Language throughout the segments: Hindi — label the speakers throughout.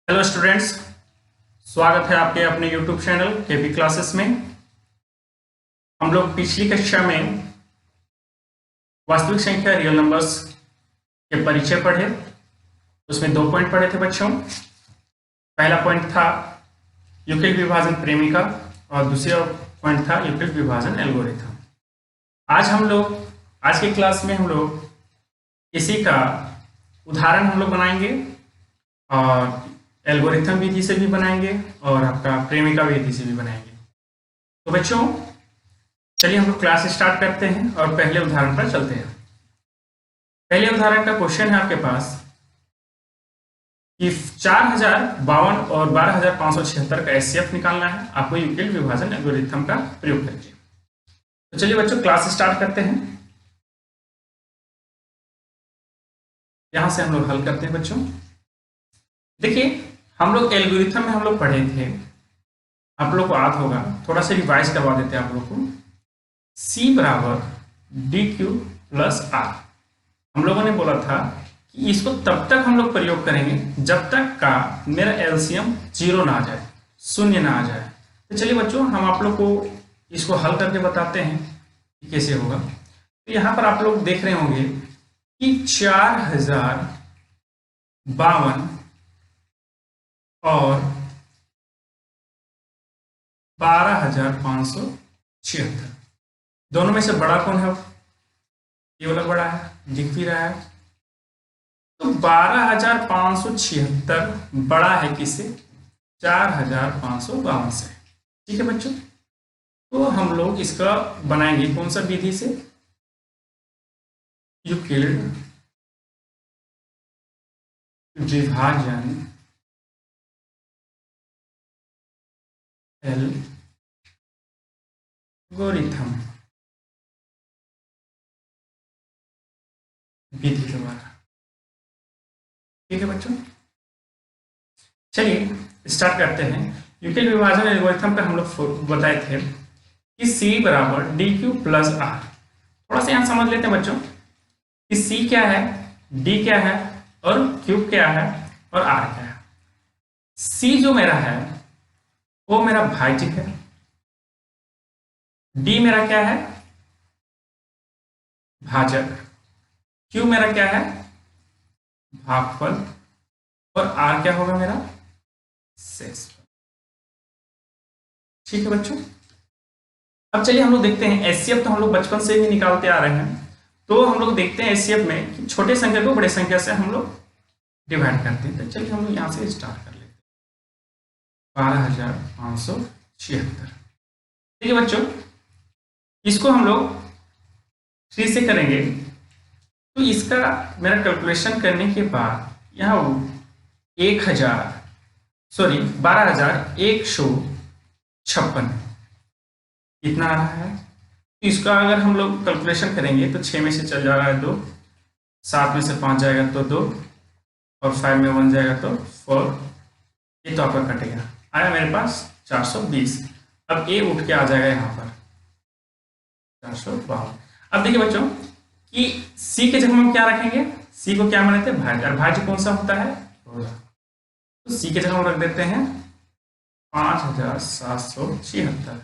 Speaker 1: हेलो स्टूडेंट्स, स्वागत है आपके अपने यूट्यूब चैनल केपी क्लासेस में। हम लोग पिछली कक्षा में वास्तविक संख्या रियल नंबर्स के परिचय पढ़े। उसमें 2 पॉइंट पढ़े थे बच्चों। पहला पॉइंट था यूक्लिड विभाजन प्रेमिका और दूसरा पॉइंट था यूक्लिड विभाजन एल्गोरिथम। आज की क्लास में हम लोग इसी का उदाहरण हम लोग बनाएंगे और एल्गोरिथम विधि से भी बनाएंगे और आपका प्रेमिका विधि से भी बनाएंगे। तो बच्चों चलिए हम लोग क्लास स्टार्ट करते हैं और पहले उदाहरण पर चलते हैं। पहले उदाहरण का क्वेश्चन है आपके पास कि 4052 और 12576 का एचसीएफ निकालना है आपको यूक्लिड विभाजन एल्गोरिथम का प्रयोग करके। तो चलिए बच्चों क्लास स्टार्ट करते हैं। यहां से हम लोग हल करते हैं बच्चों। देखिए हम लोग एल्गोरिथम में हम लोग पढ़े थे, आप लोग को याद होगा, थोड़ा सा रिवाइज करवा देते हैं आप लोग को। C बराबर डी क्यू प्लस आर हम लोगों ने बोला था कि इसको तब तक हम लोग प्रयोग करेंगे जब तक का मेरा एलसीएम 0 ना आ जाए, शून्य ना आ जाए। तो चलिए बच्चों हम आप लोग को इसको हल करके बताते हैं कि कैसे होगा। तो यहाँ पर आप लोग देख रहे होंगे कि 4052 और 12576 दोनों में से बड़ा कौन है? ये वाला बड़ा है, दिख भी रहा है। तो 12576 बड़ा है किससे? 4552 से। ठीक है बच्चों, तो हम लोग इसका बनाएंगे कौन सा विधि से? यूक्लिड विभाजन एल्गोरिथम विधि द्वारा। ठीक है बच्चों, चलिए स्टार्ट करते हैं। यूक्लिड विभाजन एल्गोरिथम पे हम लोग बताए थे कि C बराबर डी क्यू प्लस आर। थोड़ा सा यहाँ समझ लेते हैं बच्चों कि C क्या है, D क्या है और Q क्या है और R क्या है। C जो मेरा है वो मेरा भाज्यिक है, D मेरा क्या है? भाजक, Q मेरा क्या है? भागफल और R क्या होगा मेरा? शेषफल। ठीक है बच्चों, अब चलिए हम लोग देखते हैं एचसीएफ। तो हम लोग बचपन से ही निकालते आ रहे हैं, तो हम लोग देखते हैं एचसीएफ में कि छोटे संख्या को बड़े संख्या से हम लोग डिवाइड करते हैं। तो चलिए हम लोग यहां से स्टार्ट कर लेते हैं। 12576। ठीक है बच्चों, इसको हम लोग 3 से करेंगे। तो इसका मेरा कैलकुलेशन करने के बाद यहाँ 12156 इतना आ रहा है। तो इसका अगर हम लोग कैलकुलेशन करेंगे तो 6 में से चल जा रहा है 2, 7 में से 5 जाएगा तो 2 और 5 में 1 जाएगा तो 4। ये तो आपका कटेगा, आया मेरे पास 420। अब ए उठ के आ जाएगा यहाँ पर 452। अब देखिए बच्चों कि C के जगह हम क्या रखेंगे? C को क्या माने थे? भाज्य। और भाज्य कौन सा होता है? 16। तो C के जगह हम रख देते हैं 5776।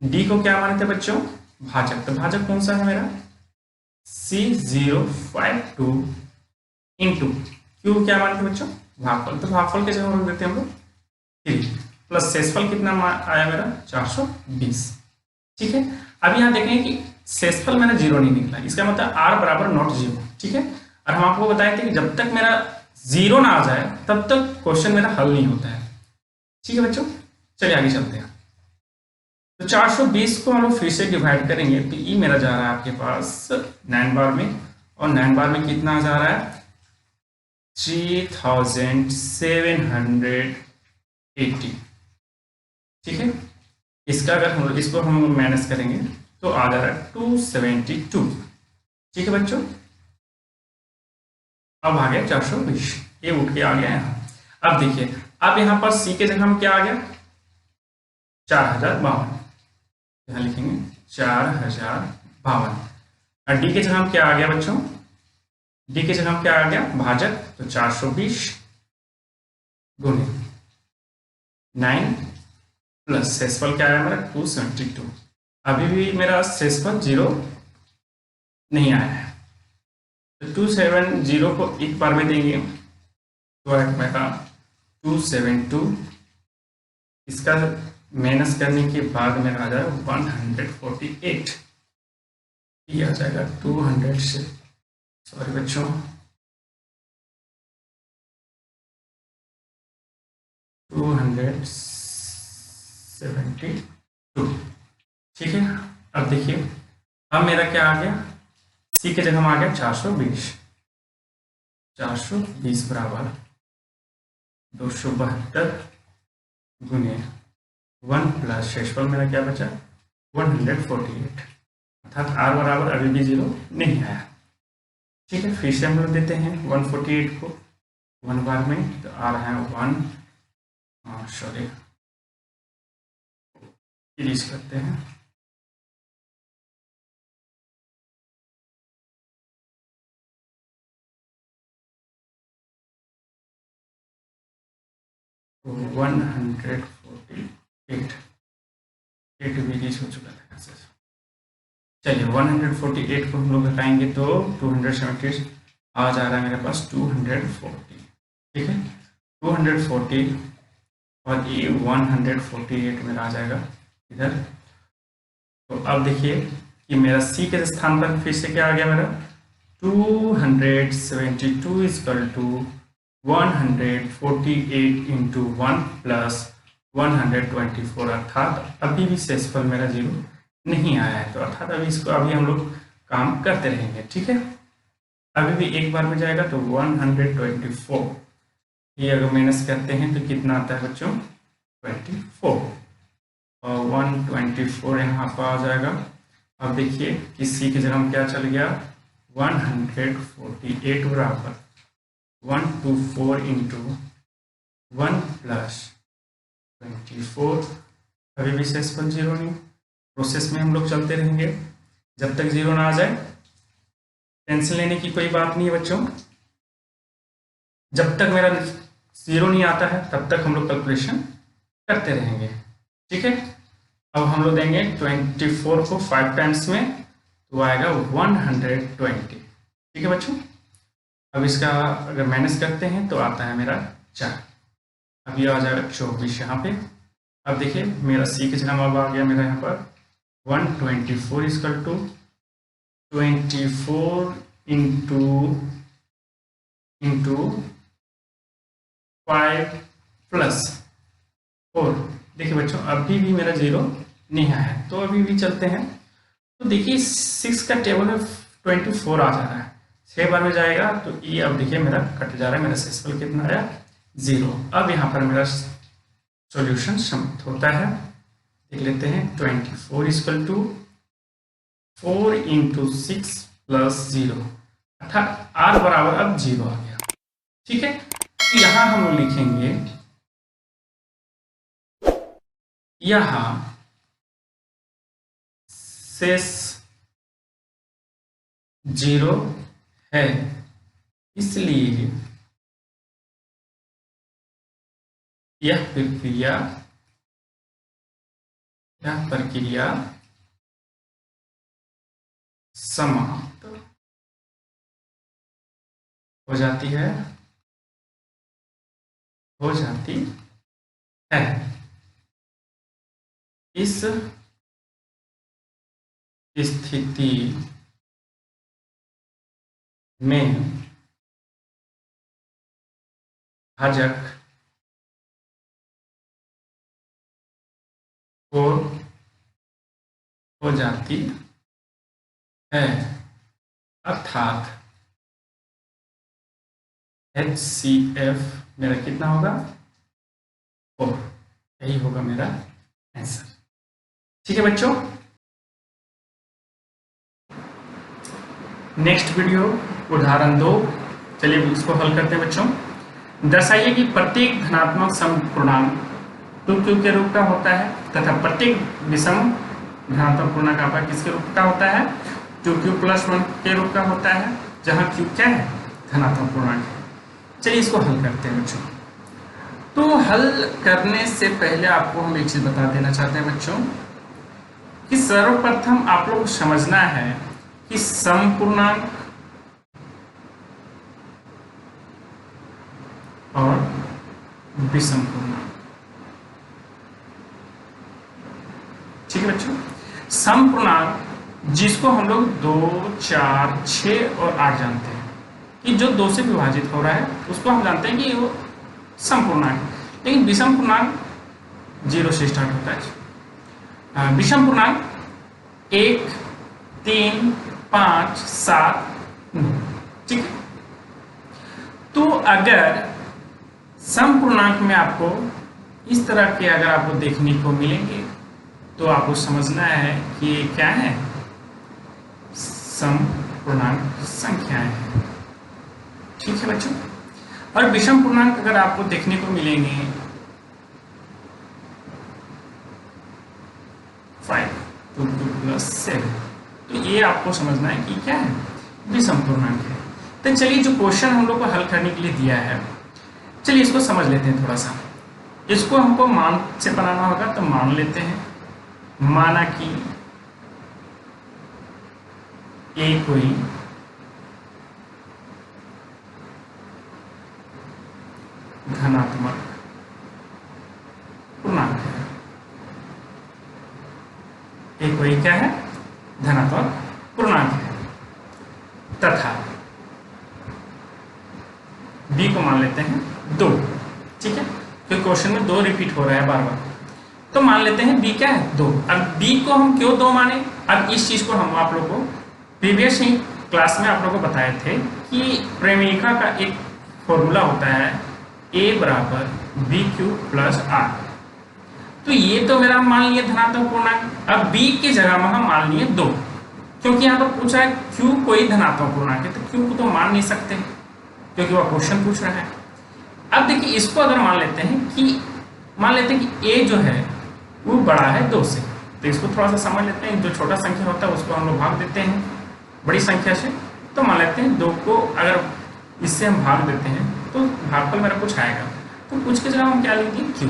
Speaker 1: D को क्या माने थे बच्चों? भाजक। तो भाजक कौन सा है मेरा? C052 इंटू Q क्या माने थे बच्चों? भागफल। तो भागफल के जगह रख देते हैं हम लोग 3 प्लस शेषफल कितना आया मेरा? 420। ठीक है, अब यहाँ देखेंगे कि शेषफल मेरा 0 नहीं निकला, इसका मतलब R बराबर नॉट 0। ठीक है, और हम आपको बताए थे कि जब तक मेरा 0 ना आ जाए तब तक क्वेश्चन मेरा हल नहीं होता है। ठीक है बच्चों, चलिए आगे चलते हैं। तो 420 को हम लोग फिर से डिवाइड करेंगे तो ई मेरा जा रहा है आपके पास 9 बार में, और 9 बार में कितना जा रहा है? 3780। ठीक है, इसका अगर हम लोग इसको हम माइनस करेंगे तो आ जा रहा है 272। ठीक है बच्चों, अब आ गया 420, ये उठ के आ गया यहाँ। अब देखिए, अब यहाँ पर C के जगह हम क्या आ गया? 4052। यहाँ लिखेंगे 4052। और D के जगह हम क्या आ गया बच्चों? D के जगह हम क्या आ गया? भाजक। तो 420 गुणे 9 प्लस शेषफल क्या आया मेरा 272। अभी भी मेरा शेषफल 0 नहीं आया है, तो 270 को एक बार में देंगे तो आएगा मेरा 272। इसका माइनस करने के बाद मेरा आ जाएगा 148, ये आ जाएगा 200 से, सॉरी बच्चों, 272। ठीक है, अब देखिए अब मेरा क्या आ गया, सी के जगह में आ गया 420। 420 बराबर 272 गुने 1 प्लस शेषफल मेरा क्या बचा 148, अर्थात आर बराबर अभी भी 0 नहीं आया। ठीक है, फिर से हम लोग देते हैं 148 को 1 बार में, तो आ रहा है 1, सॉरी इरेज करते हैं, तो 148 8 भी इरेज हो चुका था। चलिए 148 को हम लोग घटाएंगे तो 270 आ जा रहा है मेरे पास 240। ठीक है, 240 और ये 148 मेरा आ जाएगा इधर। तो अब देखिए कि मेरा सी के स्थान पर फिर से क्या आ गया मेरा 272 इक्वल टू 148 इंटू 1 प्लस 124, अर्थात अभी भी शेषफल मेरा 0 नहीं आया है, तो अर्थात अभी इसको अभी हम लोग काम करते रहेंगे। ठीक है, अभी भी एक बार में जाएगा तो 124, ये अगर माइनस करते हैं तो कितना आता है बच्चों 24, और 124 यहाँ पर आ जाएगा। अब देखिए कि सी की जगह क्या चल गया 148 बराबर 124 इंटू 1 प्लस 24, अभी भी शेषफल 0 नहीं, प्रोसेस में हम लोग चलते रहेंगे जब तक 0 ना आ जाए। टेंशन लेने की कोई बात नहीं है बच्चों, जब तक मेरा 0 नहीं आता है तब तक हम लोग कैलकुलेशन करते रहेंगे। ठीक है, अब हम लोग देंगे 24 को 5 टाइम्स में तो आएगा 120। ठीक है बच्चों, अब इसका अगर माइनस करते हैं तो आता है मेरा 4, अब ये आ जाएगा 24 यहाँ पे। अब देखिए मेरा सी के जगह अब आ गया मेरा यहाँ पर 124 इक्वल टू 24 इंटू 5 प्लस 4। देखिए बच्चों अभी भी मेरा 0 नहीं आया है, तो अभी भी चलते हैं। तो देखिए 6 का टेबल में 24 आ जा रहा है, 6 बार में जाएगा तो ये अब देखिए मेरा कट जा रहा है, मेरा शेषफल कितना आया 0। अब यहाँ पर मेरा सॉल्यूशन समाप्त होता है, देख लेते हैं 24 इक्वल टू 4 इंटू 6 प्लस 0, अर्थात आर बराबर अब 0 आ गया। ठीक है, तो यहाँ हम लोग लिखेंगे यहाँ शेष 0 है, इसलिए यह प्रक्रिया समाप्त हो जाती है इस स्थिति में भाजक हो जाती है, अर्थात HCF मेरा कितना होगा 4, यही होगा मेरा आंसर। ठीक है बच्चों, नेक्स्ट वीडियो उदाहरण 2, चलिए इसको हल करते हैं बच्चों। दर्शाइए कि प्रत्येक धनात्मक समपूर्णांक 2q के रूप का होता है तथा प्रत्येक विषम धनात्मक पूर्णांक आपका किसके रूप का होता है 2q प्लस 1 के रूप का होता है, जहां q क्या है धनात्मक पूर्णांक है। चलिए इसको हल करते हैं बच्चों। तो हल करने से पहले आपको हम एक चीज बता देना चाहते हैं बच्चों कि सर्वप्रथम आप लोग को समझना है कि समपूर्णांक और विषम पूर्णांक, ठीक है बच्चों। समपूर्णांक जिसको हम लोग 2, 4, 6 और 8 जानते हैं कि जो 2 से विभाजित हो रहा है उसको हम जानते हैं कि वो समपूर्णांक। लेकिन विषम पूर्णांक 0 से स्टार्ट होता है। विषम पूर्णांक 1, 3, 5, 7, 9, ठीक है। तो अगर समपूर्णांक में आपको इस तरह के अगर आपको देखने को मिलेंगे तो आपको समझना है कि ये क्या है, समपूर्णांक संख्याएं हैं, ठीक है बच्चों। और विषम पूर्णांक अगर आपको देखने को मिलेंगे 5, 2 + 7, तो ये आपको समझना है कि क्या है, विषम पूर्णांक है। तो चलिए जो क्वेश्चन हम लोग को हल करने के लिए दिया है, चलिए इसको समझ लेते हैं थोड़ा सा। इसको हमको मान से बनाना होगा, तो मान लेते हैं। माना कि ए कोई धनात्मक पूर्णांक है, ए कोई क्या है, धनात्मक पूर्णांक है, तथा बी को मान लेते हैं 2, ठीक है। तो क्वेश्चन में 2 रिपीट हो रहा है बार बार, तो मान लेते हैं बी क्या है, 2। अब बी को हम क्यों 2 माने, अब इस चीज को हम आप लोग को प्रीवियस ही क्लास में आप लोग को बताए थे कि प्रेमिका का एक फॉर्मूला होता है a = b³ + r। तो ये तो मेरा मान लिया धनात्मक पूर्णांक, अब b की जगह में हम मान लिए 2, क्योंकि यहाँ पर पूछ रहा है q कोई धनात्मक पूर्णांक है, तो q को तो मान नहीं सकते क्योंकि वह क्वेश्चन पूछ रहा है। अब देखिए इसको अगर मान लेते हैं कि a जो है वो बड़ा है 2 से, तो इसको थोड़ा सा समझ लेते हैं। जो छोटा संख्या होता है उसको हम लोग भाग देते हैं बड़ी संख्या से, तो मान लेते हैं 2 को अगर इससे हम भाग देते हैं तो भागफल मेरा कुछ आएगा, तो कुछ की जगह हम क्या लेंगे, q,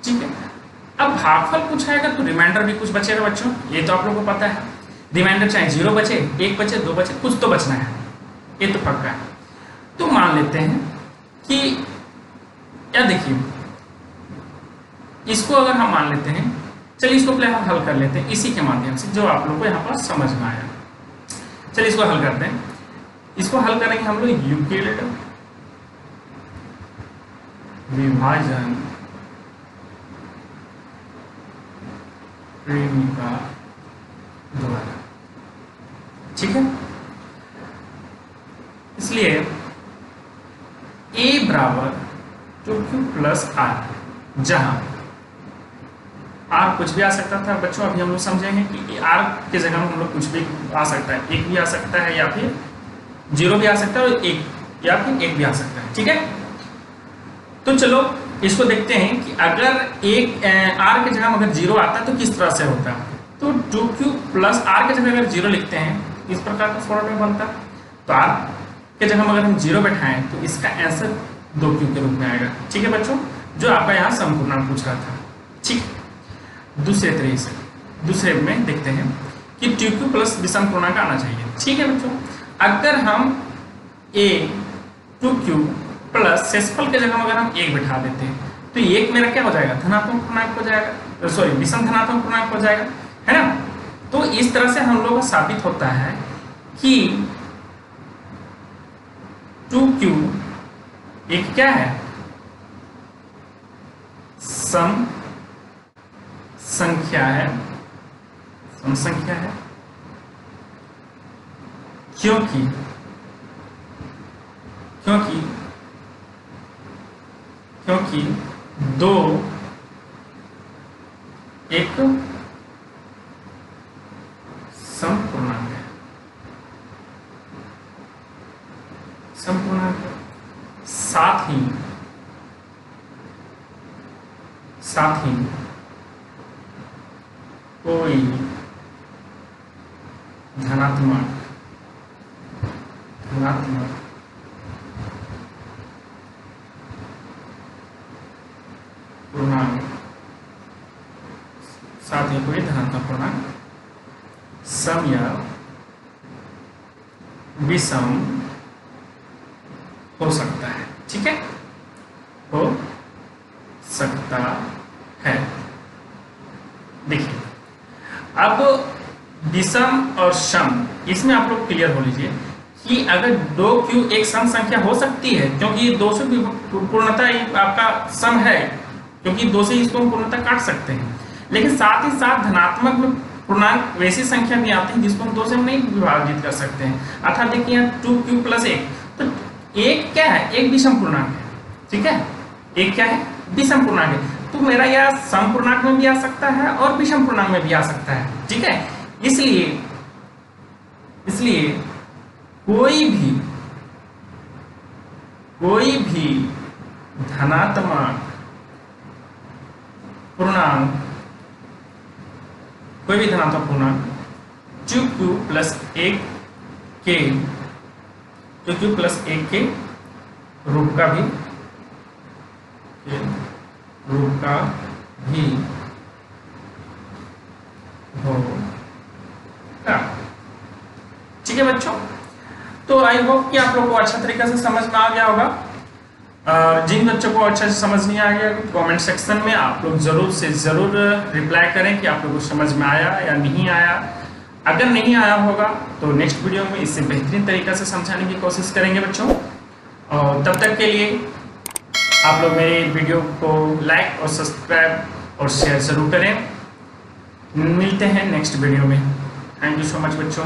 Speaker 1: ठीक है। अब भागफल कुछ आएगा तो रिमाइंडर भी कुछ बचेगा बच्चों, ये तो आप लोगों को पता है। रिमाइंडर चाहे 0 बचे, 1 बचे, 2 बचे, कुछ तो बचना है, ये तो पक्का है। तो मान लेते हैं कि या देखिए इसको अगर हम मान लेते हैं, चलिए इसको पहले हम हल कर लेते हैं इसी के माध्यम से जो आप लोग को यहाँ पर समझ में आया। चलिए इसको हल करते हैं। इसको हल करेंगे हम लोग यूक्लिड विभाजन प्रेमिका द्वारा, ठीक है। इसलिए a = 2q + r, जहां r कुछ भी आ सकता था बच्चों, अभी हम लोग समझेंगे कि r के जगह में हम लोग कुछ भी आ सकता है, 1 भी आ सकता है या फिर 0 भी आ सकता है और 1 या फिर 1 भी आ सकता है, ठीक है। तो चलो इसको देखते हैं कि अगर r के जगह में अगर 0 आता है तो किस तरह से होता है। तो 2q + r के जगह अगर 0 लिखते हैं इस प्रकार का फॉर्मेट में बनता, तो r के जगह में अगर हम 0 बैठाएं तो इसका आंसर 2q के रूप में आएगा, ठीक है बच्चों, जो आपका यहाँ समपूर्णांक पूछ रहा था, ठीक। दूसरे तरीके से दूसरे में देखते हैं कि 2q + विषम पूर्णांक आना चाहिए, ठीक है बच्चों। अगर हम a 2q + शेषफल के जगह में अगर हम 1 बैठा देते हैं तो 1 मेरा क्या हो जाएगा, धनात्मक पूर्णांक हो जाएगा, सॉरी विषम धनात्मक पूर्णांक हो जाएगा, है ना। तो इस तरह से हम लोग को साबित होता है कि 2q एक क्या है, सम संख्या है, सम संख्या है, क्योंकि 2 एक समपूर्णांक है, समपूर्णांक साथ ही कोई धनात्मक साथ ही कोई धनात्मक पूर्णांक सम या विषम हो सकता है। ठीक है, हो सकता है। देखिए अब विषम और सम, इसमें आप लोग क्लियर हो लीजिए कि अगर 2q एक सम संख्या हो सकती है, क्योंकि ये 2 से पूर्णतः आपका सम है, क्योंकि 2 से इसको हम पूर्णतः काट सकते हैं। लेकिन साथ ही साथ धनात्मक में पूर्णांक वैसी संख्या भी आती है जिसको हम 2 से नहीं विभाजित कर सकते हैं। अर्थात देखिए यहाँ 2q + 1, तो एक क्या है, एक विषम पूर्णांक है। ठीक है, एक क्या है, विषम पूर्णांक है। तो मेरा यह सम पूर्णांक में भी आ सकता है और विषम पूर्णांक में भी आ सकता है। ठीक है, इसलिए कोई भी धनात्मक पूर्णांक 2q + 1 के रूप का भी होगा। ठीक है बच्चों, तो आई होप कि आप लोग को अच्छा तरीके से समझ में आ गया होगा। जिन बच्चों को अच्छे से समझ नहीं आ गया, कमेंट सेक्शन में आप लोग जरूर से जरूर रिप्लाई करें कि आप लोगों को समझ में आया या नहीं आया। अगर नहीं आया होगा तो नेक्स्ट वीडियो में इससे बेहतरीन तरीके से समझाने की कोशिश करेंगे बच्चों। और तब तक के लिए आप लोग मेरे वीडियो को लाइक और सब्सक्राइब और शेयर जरूर करें। मिलते हैं नेक्स्ट वीडियो में। थैंक यू सो मच बच्चों।